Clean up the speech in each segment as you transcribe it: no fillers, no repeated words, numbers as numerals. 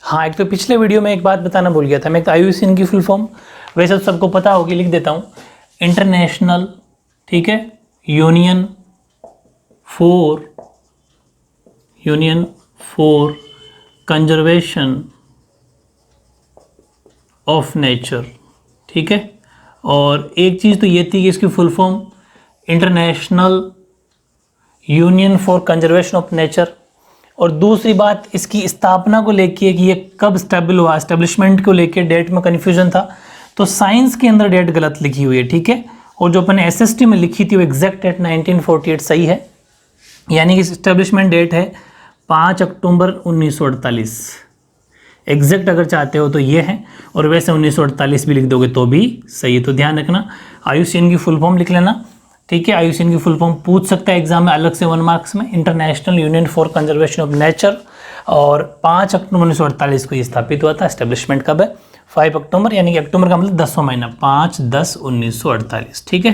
हाँ, एक तो पिछले वीडियो में एक बात बताना भूल गया था मैं, IUCN की फुल फॉर्म वैसे तो सबको पता होगी, लिख देता हूँ। इंटरनेशनल, ठीक है, union for conservation of nature, ठीक है। और एक चीज़ तो ये थी कि इसकी full form international union for conservation of nature, और दूसरी बात इसकी स्थापना को लेके कि ये कब स्टेबल हुआ, एस्टेब्लिशमेंट को लेके डेट में कन्फ्यूजन था, तो साइंस के अंदर डेट गलत लिखी हुई है, ठीक है। और जो अपन SST में लिखी थी वो एग्जैक्ट डेट 1948 सही है, यानी कि इस्टेब्लिशमेंट डेट है 5 अक्टूबर 1948। एग्जैक्ट अगर चाहते हो तो ये है, और वैसे 1948 भी लिख दोगे तो भी सही है। तो ध्यान रखना, IUCN की फुल फॉर्म लिख लेना, ठीक है। IUCN की फुल फॉर्म पूछ सकता है एग्जाम में अलग से 1 मार्क्स में, international union for conservation of nature, और 5 अक्टूबर 1948 को ये स्थापित हुआ था। एस्टेब्लिशमेंट कब है? 5 अक्टूबर, यानी कि अक्टूबर का मतलब 10वां महीना, 5/10/1948, ठीक है।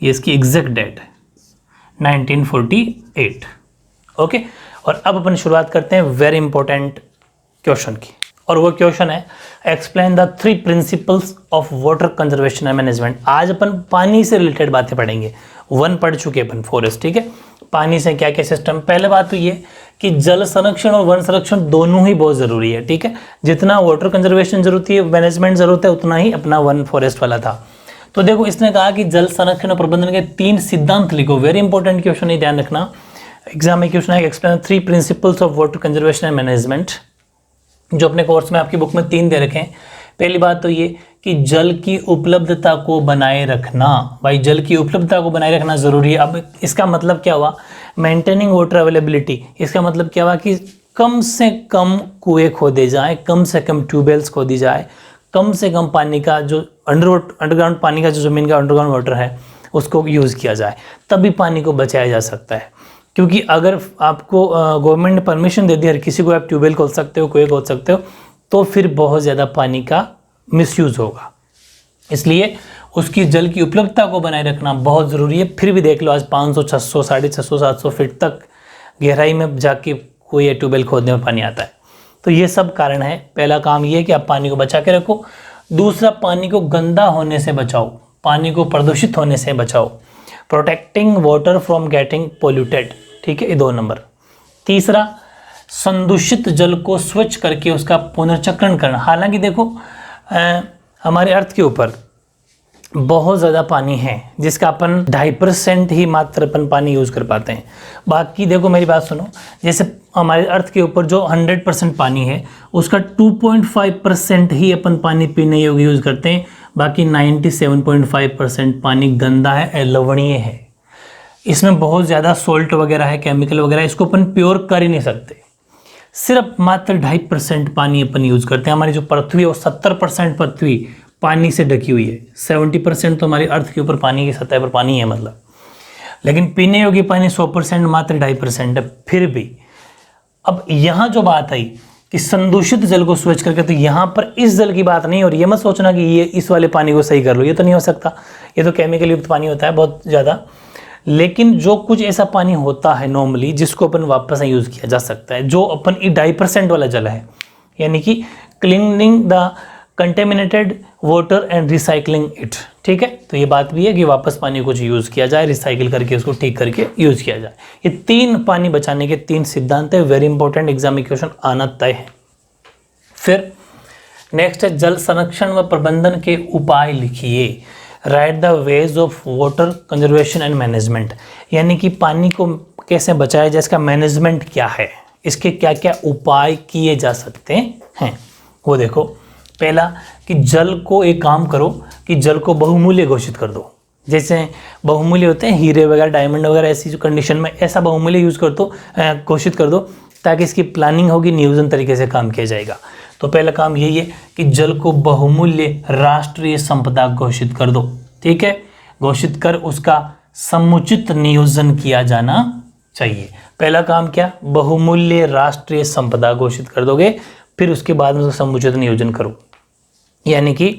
ये इसकी एग्जैक्ट डेट है 1948, ओके। और अब अपन शुरुआत करते हैं वेरी इंपॉर्टेंट क्वेश्चन की, और वो क्वेश्चन है explain the 3 principles of water conservation and management. आज अपन पानी से रिलेटेड बातें पढ़ेंगे, 1 पढ़ चुके अपन फॉरेस्ट, ठीक है। पानी से क्या क्या सिस्टम, पहले बात तो ये कि जल संरक्षण और वन संरक्षण दोनों ही बहुत ज़रूरी है, ठीक है। जितना वाटर कंजर्वेशन जरूरती है, मैनेजमेंट जरूरत है, उतना ही अपना वन फॉरेस्ट वाला था। तो देखो, इसने कहा कि जल संरक्षण और प्रबंधन के 3 सिद्धांत लिखो। वेरी इंपॉर्टेंट क्वेश्चन है, ध्यान रखना। एग्जाम में क्वेश्चन है explain 3 principles of water conservation and management, जो अपने कोर्स में आपकी बुक में 3 दे रखे हैं। पहली बात तो ये कि जल की उपलब्धता को बनाए रखना, भाई जल की उपलब्धता को बनाए रखना जरूरी है। अब इसका मतलब क्या हुआ? मेंटेनिंग वाटर अवेलेबिलिटी, इसका मतलब क्या हुआ कि कम से कम कुएं खोदे जाए, कम से कम ट्यूबवेल्स खोदी जाए, कम से कम पानी का जो अंडरग्राउंड पानी का जो ज़मीन का अंडरग्राउंड वाटर है उसको यूज़ किया जाए, तभी पानी को बचाया जा सकता है। क्योंकि अगर आपको गवर्नमेंट ने परमिशन दे दी हर किसी को आप ट्यूबवेल खोल सकते हो, कुएं खोल सकते हो, तो फिर बहुत ज़्यादा पानी का मिसयूज़ होगा। इसलिए उसकी जल की उपलब्धता को बनाए रखना बहुत ज़रूरी है। फिर भी देख लो, आज 500, 600, 650, 700 फीट तक गहराई में जाके कोई ट्यूबवेल खोदने में पानी आता है। तो ये सब कारण है। पहला काम ये है कि आप पानी को बचा के रखो। दूसरा, पानी को गंदा होने से बचाओ, पानी को प्रदूषित होने से बचाओ, protecting water from getting polluted, ठीक है, ये 2 नंबर। तीसरा, संदूषित जल को स्वच्छ करके उसका पुनर्चक्रण करना। हालांकि देखो, हमारे अर्थ के ऊपर बहुत ज़्यादा पानी है जिसका अपन 2.5% ही मात्र अपन पानी यूज़ कर पाते हैं। बाकी देखो, मेरी बात सुनो, जैसे हमारे अर्थ के ऊपर जो 100% पानी है उसका 2.5% ही अपन पानी पीने योग्य यूज़ करते हैं। बाकी 97.5% पानी गंदा है, लवणीय है, इसमें बहुत ज़्यादा सोल्ट वगैरह है, केमिकल वगैरह, इसको अपन प्योर कर ही नहीं सकते। सिर्फ मात्र 2.5% पानी अपन यूज़ करते हैं। हमारी जो पृथ्वी है वो 70% पृथ्वी पानी से ढकी हुई है, 70% तो हमारी अर्थ के ऊपर पानी की सतह पर पानी है मतलब, लेकिन पीने योग्य पानी 100%, मात्र 2.5% है। फिर भी अब यहाँ जो बात आई कि संदूषित जल को स्वच्छ करके, तो यहाँ पर इस जल की बात नहीं, और ये मत सोचना कि ये इस वाले पानी को सही कर लो, ये तो नहीं हो सकता, ये तो केमिकल युक्त पानी होता है बहुत ज़्यादा। लेकिन जो कुछ ऐसा पानी होता है नॉर्मली जिसको अपन वापस यूज़ किया जा सकता है, जो अपन 2.5% वाला जल है, यानी कि cleaning the contaminated water and recycling it, ठीक है। तो ये बात भी है कि वापस पानी को यूज़ किया जाए, रिसाइकिल करके उसको ठीक करके यूज़ किया जाए। ये 3 पानी बचाने के 3 सिद्धांत है, वेरी इंपॉर्टेंट, एग्जाम में क्वेश्चन आना तय है। फिर नेक्स्ट है जल संरक्षण व प्रबंधन के उपाय लिखिए। Right the ways of water conservation and management, यानी कि पानी को कैसे बचाया जाए, इसका मैनेजमेंट क्या है, इसके क्या क्या उपाय किए जा सकते हैं, वो देखो। पहला कि जल को एक काम करो कि जल को बहुमूल्य घोषित कर दो। जैसे बहुमूल्य होते हैं हीरे वगैरह, डायमंड वगैरह, ऐसी जो कंडीशन में ऐसा बहुमूल्य यूज़ कर दो, घोषित कर दो, ताकि इसकी प्लानिंग होगी, नियोजन तरीके से काम किया जाएगा। तो पहला काम यही है कि जल को बहुमूल्य राष्ट्रीय संपदा घोषित कर दो, ठीक है। घोषित कर उसका समुचित नियोजन किया जाना चाहिए। पहला काम क्या? बहुमूल्य राष्ट्रीय संपदा घोषित कर दोगे, फिर उसके बाद में उसका समुचित नियोजन करो। यानी कि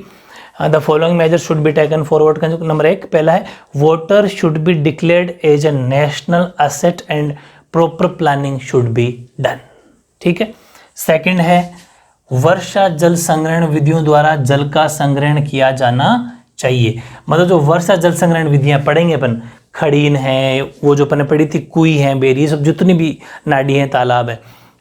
the following measure should be taken forward. Number 1 पहला है water should be declared as a national asset and proper planning should be done, ठीक है। सेकंड है वर्षा जल संग्रहण विधियों द्वारा जल का संग्रहण किया जाना चाहिए। मतलब जो वर्षा जल संग्रहण विधियां पढ़ेंगे अपन, खड़ीन है, वो जो अपन ने पढ़ी थी कुई है, बेरी, ये सब जितनी भी नाडी है, तालाब है,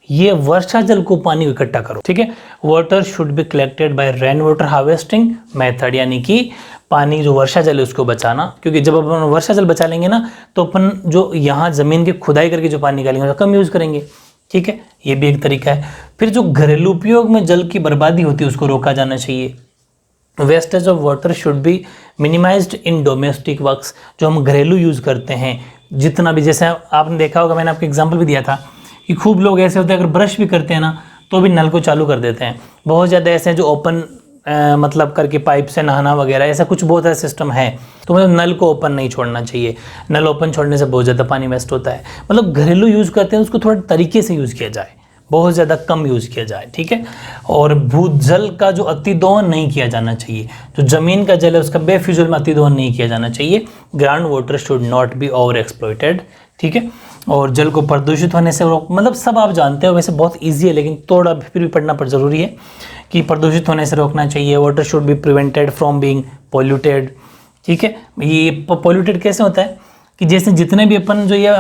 ये वर्षा जल को पानी इकट्ठा करो, ठीक है। Water should be collected by rain water harvesting method, यानी कि पानी जो वर्षा जल है उसको बचाना, क्योंकि जब अपन वर्षा जल बचा लेंगे ना तो अपन जो यहाँ जमीन की खुदाई करके जो पानी निकालेंगे उसका कम यूज करेंगे, ठीक है। ये भी एक तरीका है। फिर जो घरेलू उपयोग में जल की बर्बादी होती है उसको रोका जाना चाहिए। Wastage of water should B minimised in domestic works, जो हम घरेलू यूज करते हैं जितना भी, जैसे आपने देखा होगा, मैंने आपको एग्जांपल भी दिया था कि खूब लोग ऐसे होते हैं अगर ब्रश भी करते हैं ना तो भी नल को चालू कर देते हैं। बहुत ज़्यादा ऐसे हैं जो ओपन मतलब करके पाइप से नहाना वगैरह, ऐसा कुछ बहुत सारा सिस्टम है। तो मतलब नल को ओपन नहीं छोड़ना चाहिए, नल ओपन छोड़ने से बहुत ज़्यादा पानी वेस्ट होता है। मतलब घरेलू यूज़ करते हैं उसको थोड़ा तरीके से यूज़ किया जाए, बहुत ज़्यादा कम यूज़ किया जाए, ठीक है। और भूजल का जो अतिदोहन नहीं किया जाना चाहिए, जो ज़मीन का जल है उसका बेफिजूल में अतिदोहन नहीं किया जाना चाहिए। Ground water should not be over exploited, ठीक है। और जल को प्रदूषित होने से रोक, मतलब सब आप जानते हो, वैसे बहुत ईजी है लेकिन थोड़ा फिर भी पढ़ना पर जरूरी है कि प्रदूषित होने से रोकना चाहिए। Water should be prevented from being polluted, ठीक है। ये पॉल्यूटेड कैसे होता है कि जैसे जितने भी अपन जो ये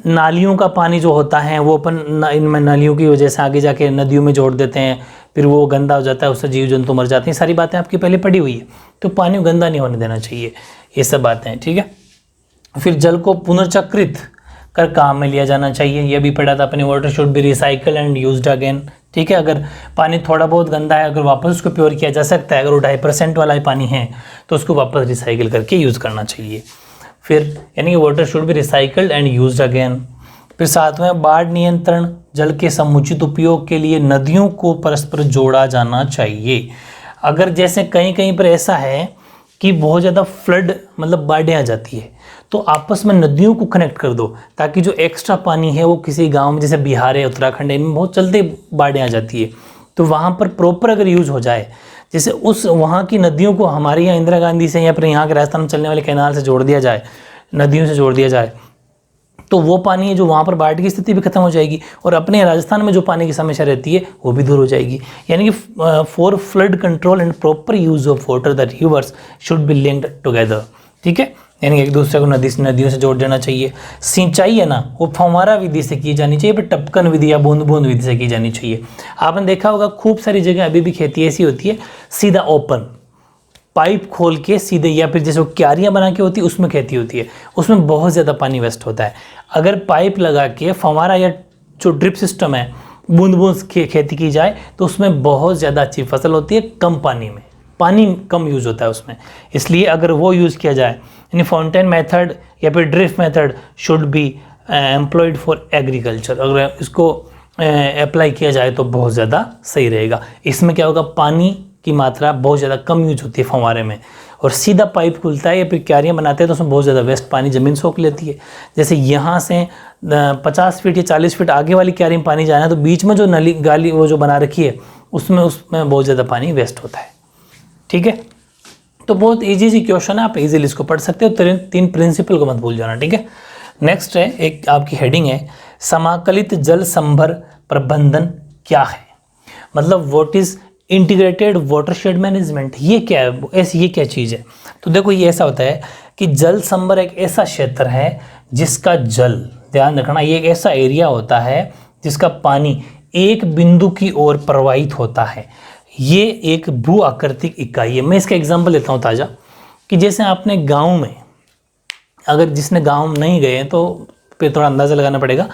नालियों का पानी जो होता है वो अपन इनमें नालियों की वजह से आगे जाके नदियों में जोड़ देते हैं, फिर वो गंदा हो जाता है, उससे जीव जंतु मर जाते हैं। सारी बातें आपकी पहले पढ़ी हुई है, तो पानी गंदा नहीं होने देना चाहिए, ये सब बातें हैं, ठीक है। फिर जल को पुनर्चक्रित कर काम में लिया जाना चाहिए, यह भी पढ़ा था अपने। Water should B recycle and used again, ठीक है। अगर पानी थोड़ा बहुत गंदा है, अगर वापस उसको प्योर किया जा सकता है, अगर वो 2.5% वाला पानी है तो उसको वापस रिसाइकिल करके यूज़ करना चाहिए। फिर यानी कि water should B recycled and used again. फिर साथ में बाढ़ नियंत्रण, जल के समुचित उपयोग के लिए नदियों को परस्पर जोड़ा जाना चाहिए। अगर जैसे कहीं कहीं पर ऐसा है कि बहुत ज़्यादा फ्लड मतलब बाढ़ें आ जाती है, तो आपस में नदियों को कनेक्ट कर दो, ताकि जो एक्स्ट्रा पानी है वो किसी गांव में, जैसे बिहार है, उत्तराखंड है, इनमें बहुत जल्दी बाढ़ें आ जाती है, तो वहाँ पर प्रॉपर अगर यूज़ हो जाए, जैसे उस वहाँ की नदियों को हमारे यहाँ इंदिरा गांधी से या फिर यहाँ के राजस्थान में चलने वाले कैनाल से जोड़ दिया जाए, नदियों से जोड़ दिया जाए, तो वो पानी है जो वहाँ पर बाढ़ की स्थिति भी खत्म हो जाएगी और अपने राजस्थान में जो पानी की समस्या रहती है वो भी दूर हो जाएगी। यानी कि for flood control and proper use of water the reverse should be linked together, ठीक है। यानी एक दूसरे को नदियों से जोड़ देना चाहिए। सिंचाई है ना वो फव्वारा विधि से की जानी चाहिए, पर टपकन विधि या बूंद बूंद विधि से की जानी चाहिए। आपने देखा होगा खूब सारी जगह अभी भी खेती ऐसी होती है सीधा ओपन पाइप खोल के सीधे, या फिर जैसे वो क्यारियाँ बना के होती है उसमें खेती होती है, उसमें बहुत ज़्यादा पानी वेस्ट होता है। अगर पाइप लगा के फव्वारा या जो ड्रिप सिस्टम है बूंद बूंद खेती की जाए तो उसमें बहुत ज़्यादा अच्छी फसल होती है, कम पानी में, पानी कम यूज़ होता है उसमें। इसलिए अगर वो यूज़ किया जाए, यानी फाउंटेन मेथड या फिर drip method should be employed for agriculture, अगर इसको अप्लाई किया जाए तो बहुत ज़्यादा सही रहेगा। इसमें क्या होगा, पानी की मात्रा बहुत ज़्यादा कम यूज होती है फव्वारे में, और सीधा पाइप खुलता है या फिर क्यारियाँ बनाते हैं तो उसमें बहुत ज़्यादा वेस्ट पानी ज़मीन सोख लेती है। जैसे यहाँ से 50 फीट या 40 फीट आगे वाली क्यारी में पानी जाना है तो बीच में जो नली गाली वो जो बना रखी है उसमें बहुत ज़्यादा पानी वेस्ट होता है, ठीक है। तो बहुत ईजी क्वेश्चन है, आप इजीली इसको पढ़ सकते हो। 3 प्रिंसिपल को मत भूल जाना, ठीक है। नेक्स्ट है, एक आपकी हेडिंग है समाकलित जल संभर प्रबंधन क्या है, मतलब what is integrated watershed management, ये क्या है, ऐसी ये क्या चीज़ है। तो देखो ये ऐसा होता है कि जल संभर एक ऐसा क्षेत्र है जिसका जल, ध्यान रखना, ये एक ऐसा एरिया होता है जिसका पानी एक बिंदु की ओर प्रवाहित होता है। ये एक भू आकृतिक इकाई है। मैं इसका एग्जांपल देता हूँ ताज़ा, कि जैसे आपने गांव में, अगर जिसने गांव नहीं गए तो फिर थोड़ा अंदाज़ा लगाना पड़ेगा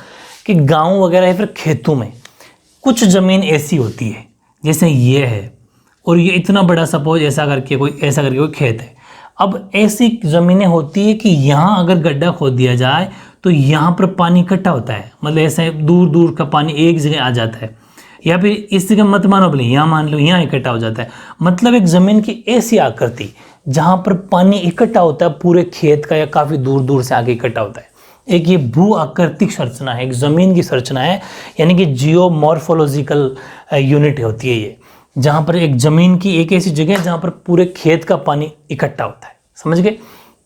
कि गांव वगैरह या फिर खेतों में कुछ ज़मीन ऐसी होती है, जैसे ये है और ये इतना बड़ा, सपोज ऐसा करके कोई खेत है। अब ऐसी ज़मीनें होती है कि यहाँ अगर गड्ढा खोद दिया जाए तो यहाँ पर पानी इकट्ठा होता है, मतलब ऐसे दूर दूर का पानी एक जगह आ जाता है, या फिर इस जगह मत मानो भले यहाँ मान लो यहाँ इकट्ठा हो जाता है। मतलब एक ज़मीन की ऐसी आकृति जहाँ पर पानी इकट्ठा होता है पूरे खेत का या काफ़ी दूर दूर से आगे इकट्ठा होता है। एक ये भू आकृतिक संरचना है, एक ज़मीन की संरचना है, यानी कि जियोमॉर्फोलॉजिकल यूनिट होती है ये, जहाँ पर एक ज़मीन की एक ऐसी जगह है जहाँ पर पूरे खेत का पानी इकट्ठा होता है, समझ गए।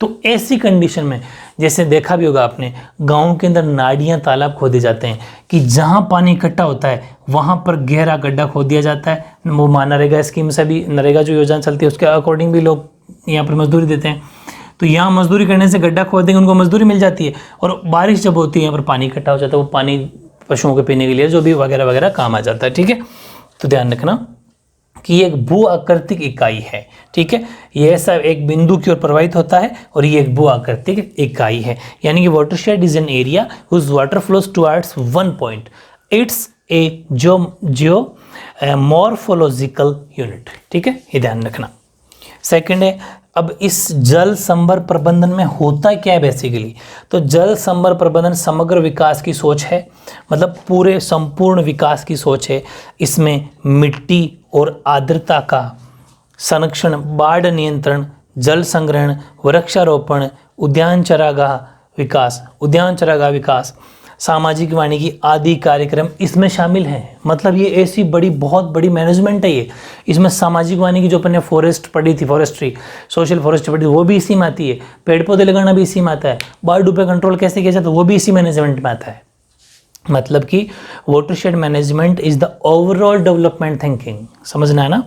तो ऐसी कंडीशन में, जैसे देखा भी होगा आपने, गाँव के अंदर नालियाँ तालाब खोदे जाते हैं कि जहाँ पानी इकट्ठा होता है वहाँ पर गहरा गड्ढा खोद दिया जाता है। वो मनरेगा स्कीम से भी, नरेगा जो योजना चलती है उसके अकॉर्डिंग भी लोग यहाँ पर मजदूरी देते हैं। तो यहाँ मजदूरी करने से गड्ढा खोदेंगे, उनको मजदूरी मिल जाती है, और बारिश जब होती है यहाँ पर पानी इकट्ठा हो जाता है, वो पानी पशुओं के पीने के लिए जो भी वगैरह वगैरह काम आ जाता है। ठीक है, तो ध्यान रखना कि ये एक भू आकृतिक इकाई है। ठीक है, ये ऐसा एक बिंदु की ओर प्रवाहित होता है और ये एक भू आकृतिक इकाई है, यानी कि watershed is an area whose water flows towards one point, it's a geomorphological unit. ठीक है, ये ध्यान रखना। सेकंड है, अब इस जल संभर प्रबंधन में होता क्या है बेसिकली, तो जल संभर प्रबंधन समग्र विकास की सोच है, मतलब पूरे संपूर्ण विकास की सोच है। इसमें मिट्टी और आर्द्रता का संरक्षण, बाढ़ नियंत्रण, जल संग्रहण, वृक्षारोपण, उद्यान चरागाह विकास, सामाजिक वानिकी आदि कार्यक्रम इसमें शामिल हैं। मतलब ये ऐसी बहुत बड़ी मैनेजमेंट है ये। इसमें सामाजिक वानिकी जो अपन ने फॉरेस्ट पढ़ी थी, फॉरेस्ट्री, सोशल फॉरेस्ट्री पढ़ी थी, वो भी इसी में आती है। पेड़ पौधे लगाना भी इसी में आता है। बाढ़ पे कंट्रोल कैसे किया जाता है वो भी इसी मैनेजमेंट में आता है। मतलब कि watershed management is the overall development thinking, समझना है ना,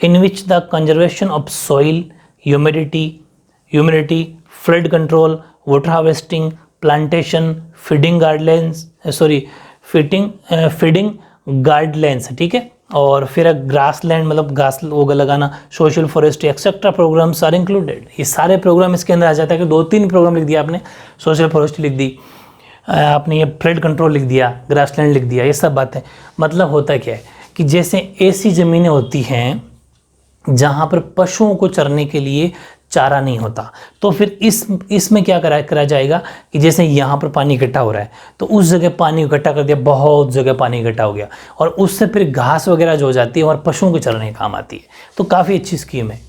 in which the conservation of soil, humidity, flood control, water harvesting, plantation, feeding guardlands, ठीक है, और फिर ग्रासलैंड मतलब घास वो लगाना, social forestry etcetera programs are included. ये सारे प्रोग्राम इसके अंदर आ जाता है कि 2-3 प्रोग्राम लिख दिया आपने, सोशल फॉरेस्ट्री लिख दी आपने, ये फ्लड कंट्रोल लिख दिया, ग्रासलैंड लिख दिया, ये सब बातें। मतलब होता क्या है कि जैसे ऐसी ज़मीनें होती हैं जहाँ पर पशुओं को चरने के लिए चारा नहीं होता, तो फिर इसमें क्या करा जाएगा कि जैसे यहाँ पर पानी इकट्ठा हो रहा है तो उस जगह पानी इकट्ठा कर दिया, बहुत जगह पानी इकट्ठा हो गया, और उससे फिर घास वगैरह जो हो जाती है और पशुओं को चरने काम आती है। तो काफ़ी अच्छी स्कीम है।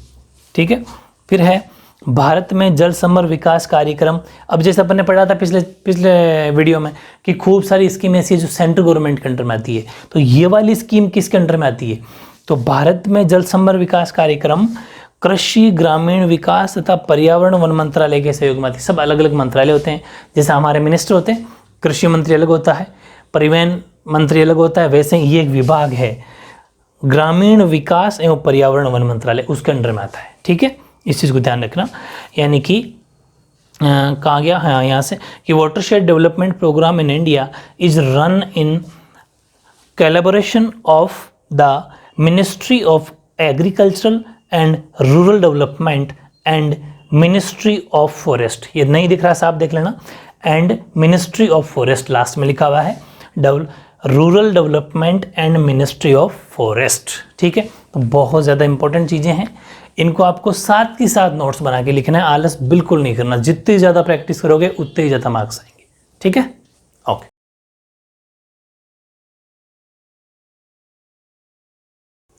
ठीक है, फिर है भारत में जल समर विकास कार्यक्रम। अब जैसे अपन ने पढ़ा था पिछले वीडियो में कि खूब सारी स्कीम ऐसी है जो सेंट्रल गवर्नमेंट के अंडर में आती है, तो ये वाली स्कीम किसके अंडर में आती है, तो भारत में जल समर विकास कार्यक्रम कृषि, ग्रामीण विकास तथा पर्यावरण वन मंत्रालय के सहयोग में आती है। सब अलग अलग मंत्रालय होते हैं, जैसे हमारे मिनिस्टर होते हैं, कृषि मंत्री अलग होता है, परिवहन मंत्री अलग होता है, वैसे ही ये एक विभाग है ग्रामीण विकास एवं पर्यावरण वन मंत्रालय, उसके अंडर में आता है। ठीक है, इस चीज़ को ध्यान रखना। यानी कि कहा गया, हाँ यहाँ से कि watershed development programme in India is run in collaboration of the ministry of agricultural and rural development and ministry of forest. ये नहीं दिख रहा साहब, देख लेना, and ministry of forest last में लिखा हुआ है, rural development and ministry of forest. ठीक है, तो बहुत ज़्यादा इंपॉर्टेंट चीज़ें हैं, इनको आपको साथ के साथ नोट्स बना के लिखना है, आलस बिल्कुल नहीं करना। जितनी ज़्यादा प्रैक्टिस करोगे उतने ही ज़्यादा मार्क्स आएंगे। ठीक है, ओके।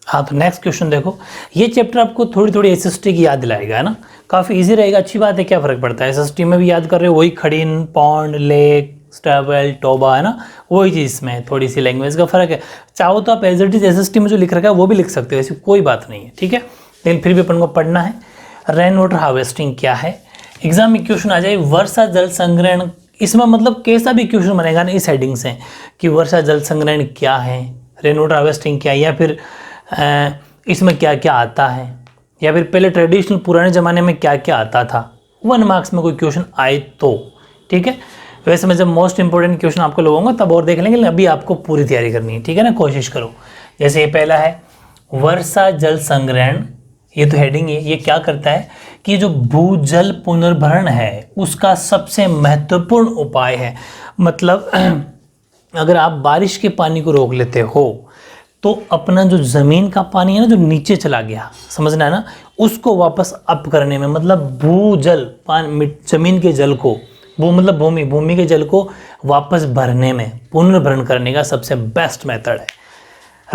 हाँ, तो नेक्स्ट क्वेश्चन देखो, ये चैप्टर आपको थोड़ी थोड़ी एसएसटी की याद दिलाएगा, है ना, काफ़ी इजी रहेगा। अच्छी बात है, क्या फ़र्क पड़ता है, एसएसटी में भी याद कर रहे हो, वही खड़ीन, पौंड, लेक, स्टेबल, टोबा, है ना, वही चीज़ इसमें थोड़ी सी लैंग्वेज का फ़र्क है। चाहो तो आप एज इट इज एसएसटी में जो लिख रखा है वो भी लिख सकते हो, ऐसी कोई बात नहीं है। ठीक है, लेकिन फिर भी अपन को पढ़ना है। रेन वाटर हार्वेस्टिंग क्या है, एग्जाम में क्वेश्चन आ जाए वर्षा जल संग्रहण, इसमें मतलब कैसा भी क्वेश्चन बनेगा ना इस हेडिंग से कि वर्षा जल संग्रहण क्या है, रेन वाटर हार्वेस्टिंग क्या है, या फिर इसमें क्या क्या आता है, या फिर पहले ट्रेडिशनल पुराने ज़माने में क्या क्या आता था, 1 मार्क्स में कोई क्वेश्चन आए तो। ठीक है, वैसे मैं जब मोस्ट इंपॉर्टेंट क्वेश्चन आपको लगाऊंगा तब और देख लेंगे, अभी आपको पूरी तैयारी करनी है। ठीक है ना, कोशिश करो। जैसे ये पहला है वर्षा जल संग्रहण, ये तो हेडिंग है, ये क्या करता है कि जो भूजल पुनर्भरण है उसका सबसे महत्वपूर्ण उपाय है। मतलब अगर आप बारिश के पानी को रोक लेते हो तो अपना जो ज़मीन का पानी है ना, जो नीचे चला गया, समझना है ना, उसको वापस अप करने में, मतलब भूजल ज़मीन के जल को, भू मतलब भूमि के जल को वापस भरने में, पुनर्भरण करने का सबसे बेस्ट मेथड है।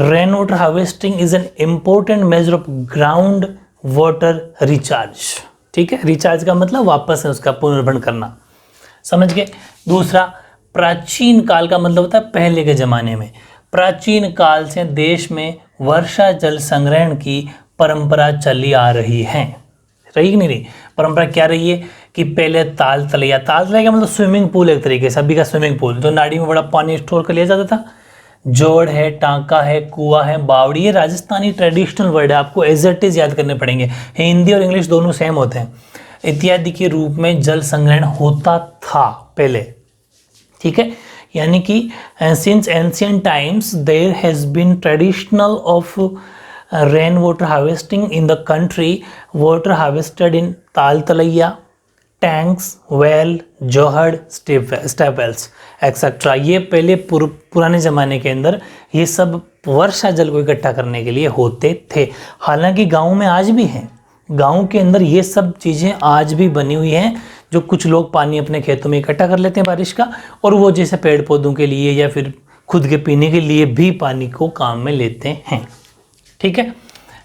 Rain water harvesting is an important measure of ground water recharge. ठीक है, रिचार्ज का मतलब वापस है उसका पुनर्भरण करना, समझ गए। दूसरा, प्राचीन काल का मतलब होता है पहले के ज़माने में, प्राचीन काल से देश में वर्षा जल संग्रहण की परंपरा चली आ रही है। रही कि नहीं रही? परंपरा क्या रही है कि पहले ताल तलैया का मतलब स्विमिंग पूल, एक तरीके से अभी का स्विमिंग पूल, जो नाड़ी में बड़ा पानी स्टोर कर लिया जाता था। जोड़ है, टांका है, कुआं है, बावड़ी, ये राजस्थानी ट्रेडिशनल वर्ड है, आपको एज इट इज याद करने पड़ेंगे। हिंदी और इंग्लिश दोनों सेम होते हैं। इत्यादि के रूप में जल संग्रहण होता था पहले, ठीक है। यानी कि since ancient times there has been traditional of rain water harvesting in the country, water harvested in ताल तलैया, टैंक्स, वेल, जोहड़, स्टेप वेल्स एक्सेट्रा। ये पहले पुराने ज़माने के अंदर ये सब वर्षा जल को इकट्ठा करने के लिए होते थे। हालांकि गाँव में आज भी हैं, गाँव के अंदर ये सब चीज़ें आज भी बनी हुई हैं, जो कुछ लोग पानी अपने खेतों में इकट्ठा कर लेते हैं बारिश का, और वो जैसे पेड़ पौधों के लिए या फिर खुद के पीने के लिए भी पानी को काम में लेते हैं, ठीक है।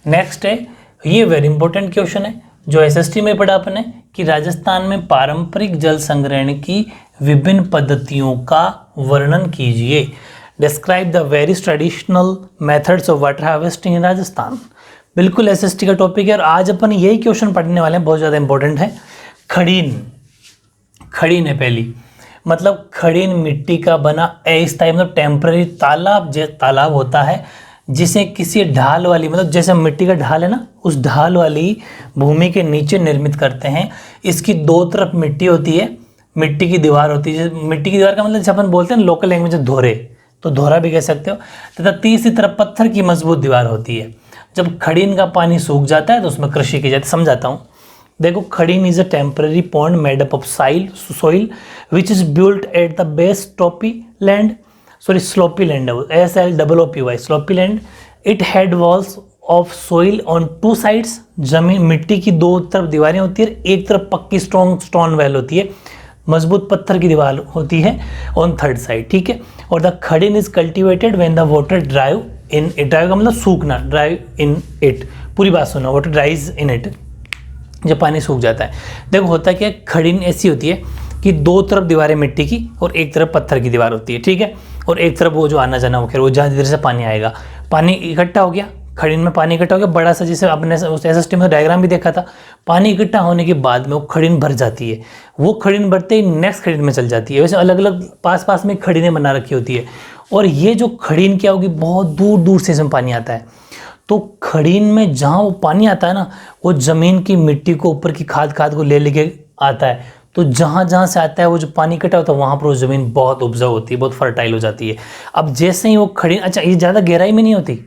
नेक्स्ट है, ये वेरी इंपॉर्टेंट क्वेश्चन है जो एसएसटी में पढ़ा अपने, कि राजस्थान में पारंपरिक जल संग्रहण की विभिन्न पद्धतियों का वर्णन कीजिए। Describe the various traditional methods of water harvesting in Rajasthan. बिल्कुल एसएसटी का टॉपिक है और आज अपन यही क्वेश्चन पढ़ने वाले हैं, बहुत ज़्यादा इंपॉर्टेंट है। खड़ीन है पहली, मतलब खड़ीन मिट्टी का बना अस्थायी मतलब टेम्पररी तालाब होता है, जिसे किसी ढाल वाली, मतलब जैसे मिट्टी का ढाल है ना, उस ढाल वाली भूमि के नीचे निर्मित करते हैं। इसकी दो तरफ मिट्टी होती है, मिट्टी की दीवार होती है। मिट्टी की दीवार का मतलब जब अपन बोलते हैं लोकल लैंग्वेज में धोरे, तो धोरा भी कह सकते हो, तथा तीसरी तरफ पत्थर की मजबूत दीवार होती है। जब खड़ीन का पानी सूख जाता है तो उसमें कृषि की जाती है। समझाता हूँ, देखो, khadin is a temporary pond made up of soil which is built at the base sloppy land, SLOOPY, sloppy land. It had walls of soil on two sides, जमीन मिट्टी की दो तरफ दीवारें होती है, एक तरफ पक्की स्ट्रॉन्ग स्टोन वेल होती है, मजबूत पत्थर की दीवार होती है ऑन थर्ड साइड, ठीक है। और the khadin is cultivated when the water drive in it, drive का मतलब सूखना, ड्राइव इन इट, पूरी बात सुनो, वाटर ड्राइज इन इट, जब पानी सूख जाता है। देखो होता क्या है, खड़ीन ऐसी होती है कि दो तरफ दीवारें मिट्टी की और एक तरफ पत्थर की दीवार होती है, ठीक है। और एक तरफ वो जो आना जाना हो, वो जहाँ जिधर से पानी आएगा, पानी इकट्ठा हो गया, खड़ीन में पानी इकट्ठा हो गया बड़ा सा, जैसे आपने उस एसएसटी में डायग्राम भी देखा था। पानी इकट्ठा होने के बाद में वो खड़ीन भर जाती है, वो खड़ीन भरते ही नेक्स्ट खड़ीन में चल जाती है। वैसे अलग अलग पास पास में खड़ीनें बना रखी होती है, और ये जो खड़ीन क्या होगी, बहुत दूर दूर से इसमें पानी आता है। तो खड़ीन में जहाँ वो पानी आता है ना, वो ज़मीन की मिट्टी को, ऊपर की खाद को ले लेके आता है। तो जहाँ जहाँ से आता है वो जो पानी इकट्ठा होता है, वहाँ पर वो ज़मीन बहुत उपजाऊ होती है, बहुत फर्टाइल हो जाती है। अब जैसे ही वो खड़ीन, अच्छा ये ज़्यादा गहराई में नहीं होती,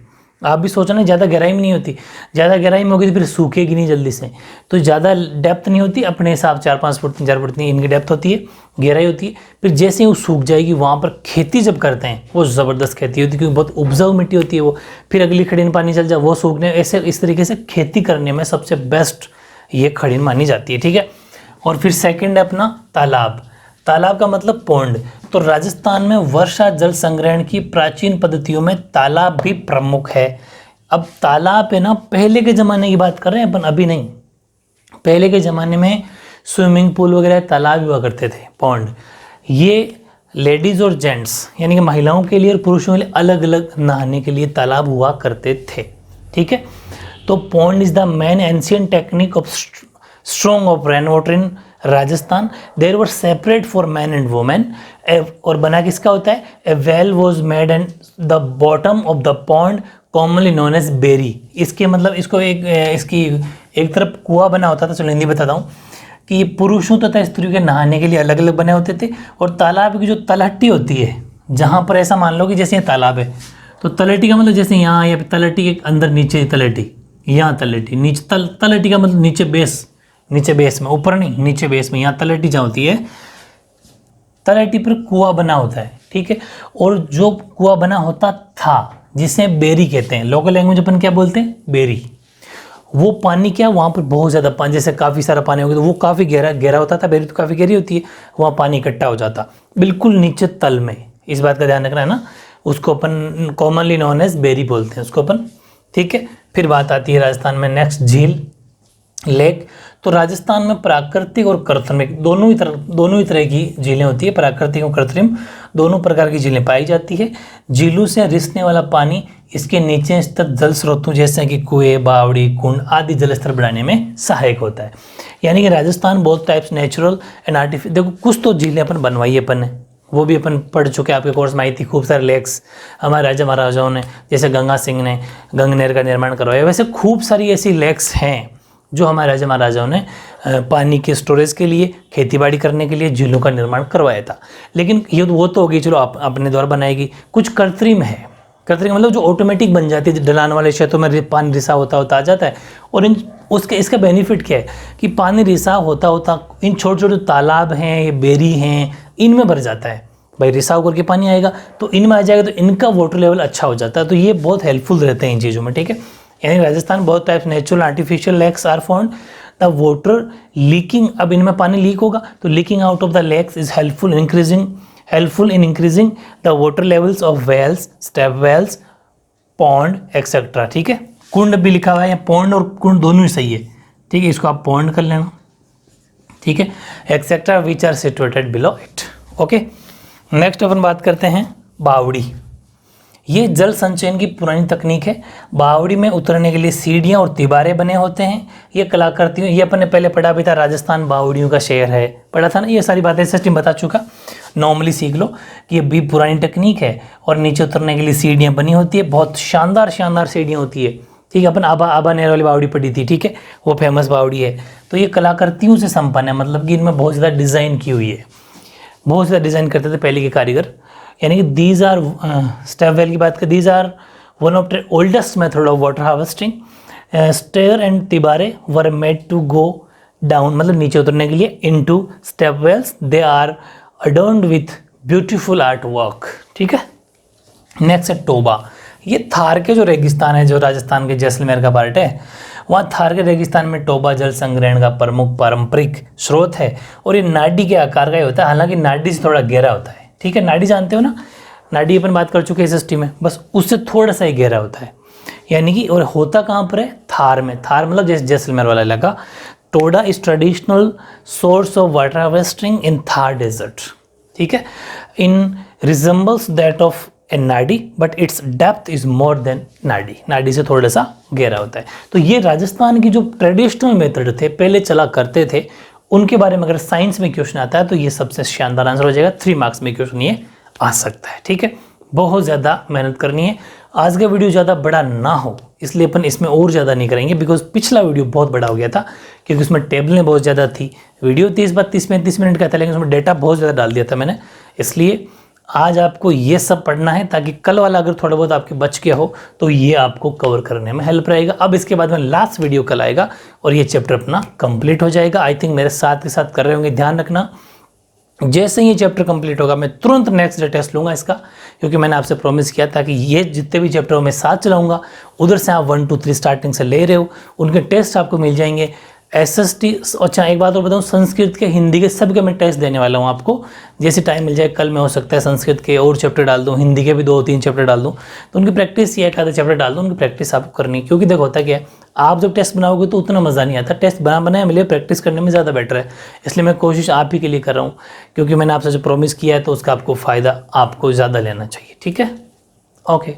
आप भी सोचो ना, ज़्यादा गहराई में नहीं होती। ज़्यादा गहराई में होगी तो फिर सूखेगी नहीं जल्दी से, तो ज़्यादा डेप्थ नहीं होती, अपने हिसाब 4-5 फुट 3-4 फुट इनकी डेप्थ होती है, गहराई होती है। फिर जैसे ही वो सूख जाएगी, वहाँ पर खेती जब करते हैं वो ज़बरदस्त खेती होती है, क्योंकि बहुत उपजाऊ मिट्टी होती है वो। फिर अगली खड़ीन पानी चल जाए, वो सूखने, ऐसे इस तरीके से खेती करने में सबसे बेस्ट ये खड़ीन मानी जाती है, ठीक है। और फिर सेकंड है अपना तालाब। तालाब का मतलब पॉन्ड। तो राजस्थान में वर्षा जल संग्रहण की प्राचीन पद्धतियों में तालाब भी प्रमुख है। अब तालाब है ना, पहले के ज़माने की बात कर रहे हैं अपन, अभी नहीं। पहले के ज़माने में स्विमिंग पूल वगैरह तालाब हुआ करते थे, पॉन्ड। ये लेडीज़ और जेंट्स यानी कि महिलाओं के लिए और पुरुषों के लिए अलग अलग नहाने के लिए तालाब हुआ करते थे, ठीक है। तो pond is the main ancient technique of storing of rain water in Rajasthan. There were separate for man and women. और बना किसका होता है, a well was made and the bottom of the pond commonly known as beri. इसके मतलब इसको इसकी एक तरफ कुआं बना होता था। चलो हिंदी बताता हूँ कि पुरुषों तथा स्त्रियों के नहाने के लिए अलग अलग बने होते थे। और तालाब की जो तलहटी होती है, जहाँ पर ऐसा मान लो कि जैसे ये तालाब है, तो तलहटी का मतलब जैसे यहाँ या तलहटी के अंदर नीचे तलहटी, यहाँ तलहटी नीचे, तलहटी का मतलब नीचे बेस में, ऊपर नहीं, नीचे बेस में, यहाँ तलहटी जहाँ होती है, तलहटी पर कुआं बना होता है, ठीक है। और जो कुआं बना होता था जिसे बेरी कहते हैं, लोकल लैंग्वेज अपन क्या बोलते हैं, बेरी। वो पानी क्या, वहाँ पर बहुत ज़्यादा पानी, जैसे काफ़ी सारा पानी हो गया तो वो काफ़ी गहरा होता था। बेरी तो काफ़ी गहरी होती है, वहाँ पानी इकट्ठा हो जाता बिल्कुल नीचे तल में। इस बात का ध्यान रखना है ना। उसको अपन कॉमनली नॉन एज बेरी बोलते हैं उसको अपन, ठीक है। फिर बात आती है राजस्थान में नेक्स्ट झील। लेक, तो राजस्थान में प्राकृतिक और कृत्रिम दोनों ही तरह की झीलें होती है। प्राकृतिक और कृत्रिम दोनों प्रकार की झीलें पाई जाती है। झीलों से रिसने वाला पानी इसके नीचे स्थित जल स्रोतों जैसे कि कुएं, बावड़ी, कुंड आदि जलस्तर बढ़ाने में सहायक होता है। यानी कि राजस्थान बहुत टाइप्स नेचुरल एंड आर्टिफिशियल, देखो कुछ तो झीलें अपन बनवाई अपन ने, वो भी अपन पढ़ चुके हैं, आपके कोर्स में आई थी। खूब सारे लेक्स हमारे राजा महाराजाओं ने, जैसे गंगा सिंह ने गंगनेर का निर्माण करवाया, वैसे खूब सारी ऐसी लेक्स हैं जो हमारे राजा महाराजाओं ने पानी के स्टोरेज के लिए, खेतीबाड़ी करने के लिए झीलों का निर्माण करवाया था। लेकिन ये वो तो होगी, चलो आप अपने द्वारा बनाएगी। कुछ कृत्रिम है, कृत्रिम मतलब जो ऑटोमेटिक बन जाती है, ढलान वाले क्षेत्रों में पानी रिसाव होता आ जाता है। और इसका बेनिफिट क्या है कि पानी रिसाव होता इन छोटे छोटे तालाब हैं, ये बेरी हैं, इनमें भर जाता है। भाई रिसाव करके पानी आएगा तो इनमें आ जाएगा, तो इनका वाटर लेवल अच्छा हो जाता है। तो ये बहुत हेल्पफुल रहते हैं इन चीज़ों में, ठीक है। यानी राजस्थान बहुत types natural artificial lakes are found. The water leaking, अब इनमें पानी लीक होगा तो leaking out of the lakes is helpful in increasing the water levels of wells, step wells, pond etcetera, ठीक है। कुंड भी लिखा हुआ है, पॉन्ड और कुंड दोनों ही सही है, ठीक है, इसको आप पॉन्ड कर लेना, ठीक है, etcetera which are situated below it. Okay, next अपन बात करते हैं बावड़ी। ये जल संचयन की पुरानी तकनीक है। बावड़ी में उतरने के लिए सीढ़ियाँ और तिबारे बने होते हैं। ये कलाकृतियों, ये अपन ने पहले पढ़ा भी था, राजस्थान बावड़ियों का शहर है, पढ़ा था ना, ये सारी बातें सिस्टम बता चुका। नॉर्मली सीख लो कि ये भी पुरानी टेक्निक है और नीचे उतरने के लिए सीढ़ियाँ बनी होती है, बहुत शानदार सीढ़ियाँ होती है, ठीक है। अपन आबा नेर वाली बावड़ी पढ़ी थी, ठीक है, वो फेमस बावड़ी है। तो ये कलाकृतियों से संपन्न है, मतलब कि इनमें बहुत ज़्यादा डिज़ाइन की हुई है, बहुत ज़्यादा डिज़ाइन करते थे पहले के कारीगर। यानी कि दीज आर स्टेप वेल की बात करें, these are one of the oldest method of water harvesting. Stair and तिबारे were made to go down, मतलब नीचे उतरने के लिए, into step wells. They are adorned with beautiful art work, ठीक है। नेक्स्ट है टोबा। ये थार के जो रेगिस्तान है, जो राजस्थान के जैसलमेर का पार्ट है, वहाँ थार के रेगिस्तान में टोबा जल संग्रहण का प्रमुख पारंपरिक स्रोत है। और ये नाडी के आकार का ही होता है, हालांकि नाडी से थोड़ा गहरा होता है, ठीक है। नाडी जानते हो ना, नाडी अपन बात कर चुके हैं एसएसटी में, बस उससे थोड़ा सा ही गहरा होता है। यानी कि और होता कहाँ पर है, थार में। थार मतलब जैसे जैसलमेर वाला इलाका। Toda is traditional source of water harvesting in Thar desert, ठीक है। In resembles that of a nadi but its depth is more than nadi, नाडी से थोड़ा सा गहरा होता है। तो ये राजस्थान की जो ट्रेडिशनल मेथड थे, पहले चला करते थे, उनके बारे में अगर साइंस में क्वेश्चन आता है तो ये सबसे शानदार आंसर हो जाएगा। 3 मार्क्स में क्वेश्चन ये आ सकता है, ठीक है। बहुत ज़्यादा मेहनत करनी है। आज का वीडियो ज़्यादा बड़ा ना हो इसलिए अपन इसमें और ज़्यादा नहीं करेंगे, बिकॉज पिछला वीडियो बहुत बड़ा हो गया था, क्योंकि उसमें टेबलें बहुत ज़्यादा थी। वीडियो 30-32-35 मिनट का था, लेकिन उसमें डेटा बहुत ज़्यादा डाल दिया था मैंने। इसलिए आज आपको ये सब पढ़ना है, ताकि कल वाला अगर थोड़ा बहुत आपके बच गया हो तो ये आपको कवर करने में हेल्प रहेगा। अब इसके बाद में लास्ट वीडियो कल आएगा और ये चैप्टर अपना कंप्लीट हो जाएगा। आई थिंक मेरे साथ के साथ कर रहे होंगे, ध्यान रखना। जैसे ही ये चैप्टर कंप्लीट होगा मैं तुरंत नेक्स्ट डे टेस्ट लूँगा इसका, क्योंकि मैंने आपसे प्रॉमिस किया था कि ये जितने भी चैप्टर मैं साथ चलाऊँगा, उधर से आप 1 2 3 स्टार्टिंग से ले रहे हो, उनके टेस्ट आपको मिल जाएंगे। एसएसटी, अच्छा एक बात और बताऊँ, संस्कृत के, हिंदी के सब के मैं टेस्ट देने वाला हूँ आपको। जैसे टाइम मिल जाए कल मैं हो सकता है संस्कृत के और चैप्टर डाल दूँ, हिंदी के भी 2-3 चैप्टर डाल दूँ, तो उनकी प्रैक्टिस ये एक आधा चैप्टर डाल दूँ, उनकी प्रैक्टिस आपको करनी है। क्योंकि देखो होता क्या है, आप जब टेस्ट बनाओगे तो उतना मज़ा नहीं आता, टेस्ट बनाए मिले प्रैक्टिस करने में ज़्यादा बेटर है। इसलिए मैं कोशिश आप ही के लिए कर रहा हूँ, क्योंकि मैंने आपसे जो प्रॉमिस किया है तो उसका आपको फ़ायदा आपको ज़्यादा लेना चाहिए, ठीक है। ओके।